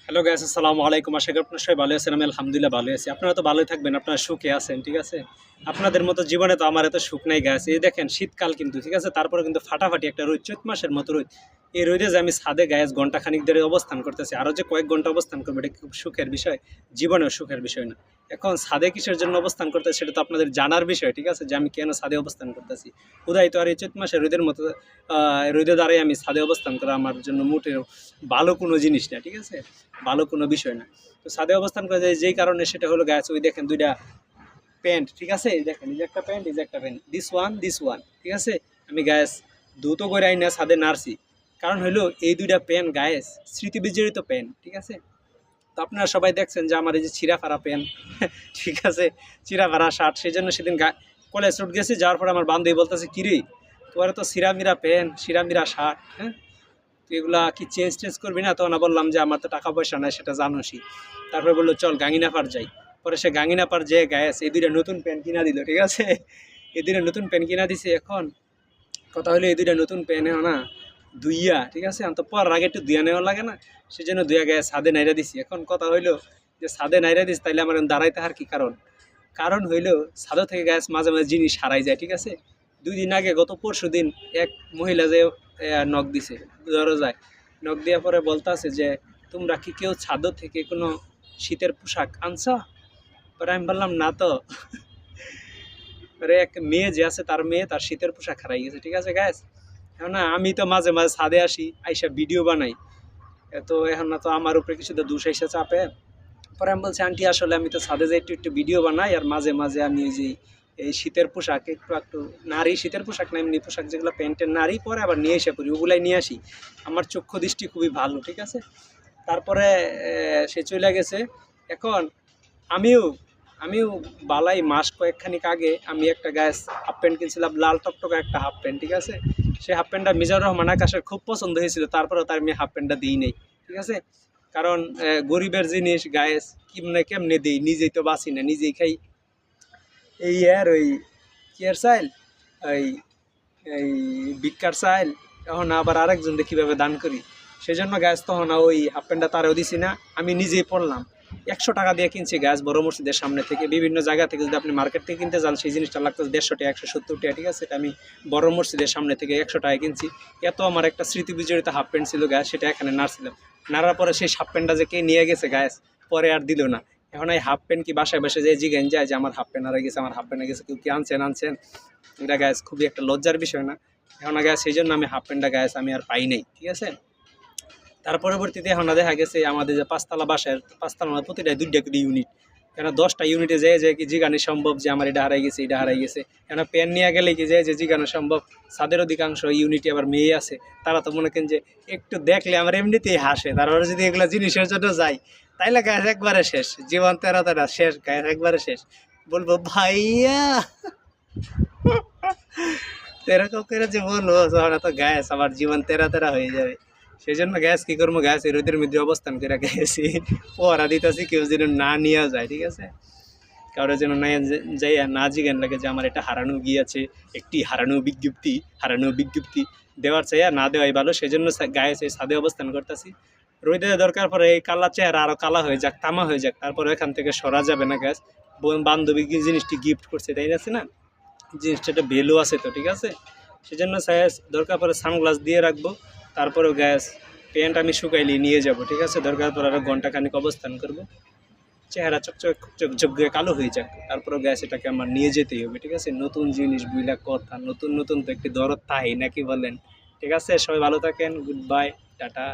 Hello guys, আসসালামু আলাইকুম। আশা করি আপনারা সবাই ভালো আছেন। আমি আলহামদুলিল্লাহ ভালো আছি। আপনারা তো ভালোই থাকবেন, আপনারা সুখে আছেন, ঠিক আছে? আপনাদের মতো জীবনে তো আমার এত সুখ নাই গাইস। এই দেখেন শীতকাল কিন্তু, ঠিক আছে? তারপরে কিন্তু ফাটাফাটি একটা রোদ, চৈত মাসের মতো রোদ। এই রোদে যে আমি ছাদে গাইস ঘন্টাখানিক ধরে অবস্থান করতেছি, আরও যে কয়েক ঘন্টা অবস্থান করবো, এটা খুব সুখের বিষয়, জীবনেও সুখের বিষয় না। এখন ছাদে কিসের জন্য অবস্থান করতেছি সেটা তো আপনাদের জানার বিষয়, ঠিক আছে? যে আমি কেন ছাদে অবস্থান করতেছি। উদয় তো আর এই চৈত মাসের রোদের মতো রোদে দাঁড়িয়ে আমি ছাদে অবস্থান করা আমার জন্য মোটেও ভালো কোনো জিনিস না, ঠিক আছে? ভালো কোনো বিষয় না। তো ছাদে অবস্থান করে যেই কারণে সেটা হলো গাছ, ওই দেখেন দুইটা প্যান্ট, ঠিক আছে? এই দেখেন, এই যে একটা প্যান্ট, এই যে একটা প্যান্ট, দিস ওয়ান, ঠিক আছে? আমি গায়েস দ্রুত করে আইনা ছাদে নাড়ছি। কারণ হলো এই দুইটা প্যান্ট গায়েস স্মৃতি বিজড়িত প্যান্ট, ঠিক আছে? তো আপনারা সবাই দেখছেন যে আমার এই যে চিরাফারা প্যান্ট ঠিক আছে, চিরাফারা শার্ট, সেই জন্য সেদিন কলেজ রোড গেছি, যাওয়ার পর আমার বান্ধবী বলতেছে, কিরে তোমার তো সিরামিরা প্যান্ট, সিরামিরা শার্ট, হ্যাঁ তুই এগুলা কি চেঞ্জ করবি না? তখন বললাম যে আমার তো টাকা পয়সা নাই, সেটা জানোসই। তারপরে বললো চল গাঙ্গিনাপাড় যাই। পরে সে গাঙ্গিনাপাড় যে গায়েছে এই দুইটা নতুন প্যান্ট কিনা দিল, ঠিক আছে? এই দুইটা নতুন প্যান্ট কিনা দিছে। এখন কথা হলো এই দুইটা নতুন প্যান্ট না ধুইয়া, ঠিক আছে, তো পর আগে একটু ধুইয়া নেওয়া লাগে না, সেই জন্য ধুইয়া গায়ে ছাদে নাইরা দিছি। এখন কথা হইলো যে ছাদে নাইরা দিস, তাইলে আমার দাঁড়াইতে আর কি কারণ? কারণ হইলো ছাদে থেকে গ্যাস মাঝে মাঝে জিনিস হারাই যায়, ঠিক আছে? 2 দিন আগে, গত পরশু দিন, এক মহিলা যে নখ দিছে দরজায়, নখ দেওয়ার পরে বলতেছে যে তোমরা কি কেউ ছাদ থেকে কোনো শীতের পোশাক আনছা? পরে আমি বললাম না তো। পরে এক মেয়ে যে আছে, তার মেয়ে তার শীতের পোশাক হারাই গেছে, ঠিক আছে গ্যাস? এখন না আমি তো মাঝে মাঝে ছাদে আসি, আইসা ভিডিও বানাই, তো এখন না তো আমার উপরে কিছু তো দোষ আইসা চাপে। পরে আমি বলছি, আন্টি আসলে আমি তো ছাদে যাই একটু একটু ভিডিও বানাই, আর মাঝে মাঝে আমি ওই যে এই শীতের পোশাক একটু একটু, নারী শীতের পোশাক না, এমনি পোশাক যেগুলো প্যান্টের নারী পরে আবার নিয়ে এসে পড়ি, ওগুলাই নিয়ে আসি। আমার চক্ষু দৃষ্টি খুবই ভালো, ঠিক আছে? তারপরে সে চলে গেছে। এখন আমিও আমিও বালাই মাস কয়েকখানিক আগে আমি একটা গ্যাস হাফ প্যান্ট কিনছিলাম, লাল টকটকা একটা হাফ প্যান্ট, ঠিক আছে? সেই হাফ প্যান্টটা মিজানুর রহমান আকাশের খুব পছন্দ হয়েছিল, তারপরেও তার আমি হাফ প্যান্টটা দিই নেই, ঠিক আছে? কারণ গরিবের জিনিস গায়েস কেমনে দিই, নিজেই তো বাঁচি না, নিজেই খাই। এই আর ওই কি আর চাইল, ওই এই ভিক্ষার চাইল, এখন আবার আরেকজনকে কীভাবে দান করি, সেই জন্য গ্যাস তখন ওই হাফ প্যান্টটা তারও দিছি না, আমি নিজেই পড়লাম। 100 টাকা দিয়ে কিনছি গ্যাস, বড় মসজিদের সামনে থেকে। বিভিন্ন জায়গা থেকে যদি আপনি মার্কেট থেকে কিনতে যান, সেই জিনিসটা লাগতো 150 টাকা, 170 টাকা, ঠিক আছে? এটা আমি বড় মসজিদের সামনে থেকে 100 টাকায় কিনছি। এত আমার একটা স্মৃতি বিজড়িত হাফ প্যান্ট ছিল গ্যাস, সেটা এখানে নাড়ছিলাম। নাড়ার পরে সেই হাফ প্যান্টটা যে কে নিয়ে গেছে গ্যাস, পরে আর দিল না। এখন এই হাফ প্যান্ট কি বাসায় বসে যে জিজ্ঞেন যায় যে আমার হাফ প্যান্ট হারিয়ে গেছে, আমার হাফ প্যান্ট গেছে, কেউ কি আনছেন? এটা গ্যাস খুবই একটা লজ্জার বিষয় না? এখন গ্যাস সেই জন্য আমি হাফ প্যান্টটা গ্যাস আমি আর পাই নাই, ঠিক আছে? তার পরবর্তীতে এখন দেখা গেছে আমাদের যে পাঁচতলা বাসার, পাঁচতলা প্রতিটা 2টা করে ইউনিট, কেন 10টা ইউনিটে যে কি জিগানো সম্ভব যে আমার এটা হারাই গেছে, এটা হারাই গেছে। কেন প্যান নিয়ে গেলে কি যে জিগানো সম্ভব? ছাদের অধিকাংশ ইউনিটে আবার মেয়ে আছে, তারা তো মনে করেন যে একটু দেখলে আমার এমনিতেই হাসে, তারপরে যদি এগুলো জিনিসের জন্য যাই, তাইলে গ্যাস একবারে শেষ, জীবন তেরা শেষ, গ্যাস একবারে শেষ। বলবো ভাইয়া এরকম করে যে বলবো, তো গ্যাস আমার জীবন তেরা হয়ে যাবে। সেই জন্য গ্যাস কী করবো, গ্যাস এই রোদের মধ্যে অবস্থান করে গেছি, পড়া দিতেছি, কেউ যেন না নিয়ে যায়, ঠিক আছে? কারো যেন না যাই না জিজ্ঞান লাগে যে আমার এটা হারানো গিয়েছে, একটি হারানো বিজ্ঞপ্তি দেওয়ার চাইয়া না দেওয়াই ভালো। সেই জন্য গায়ে সেই ছাদে অবস্থান করতেছি। রোদে দরকার পরে এই কালা চেহারা আরও কালা হয়ে যাক, তামা হয়ে যাক, তারপরে এখান থেকে সরা যাবে না গ্যাস। বান্ধবী জিনিসটি গিফট করছে, তাই আছে না? জিনিসটা একটা ভ্যালু আছে তো, ঠিক আছে? সেজন্য দরকার পরে সানগ্লাস দিয়ে রাখবো। তারপরেও গ্যাস প্যান্ট আমি শুকাইলে নিয়ে যাব, ঠিক আছে? দরকার পরে আরও ঘন্টাখানিক অবস্থান করব, চেহারা চকচক কালো হয়ে যাক, তারপরেও গ্যাস এটাকে আমার নিয়ে যেতেই হবে, ঠিক আছে? নতুন জিনিস বুইলা কথা, নতুন তো একটি দরদ তাই নাকি বলেন? ঠিক আছে, সবাই ভালো থাকেন, গুড বাই, টাটা।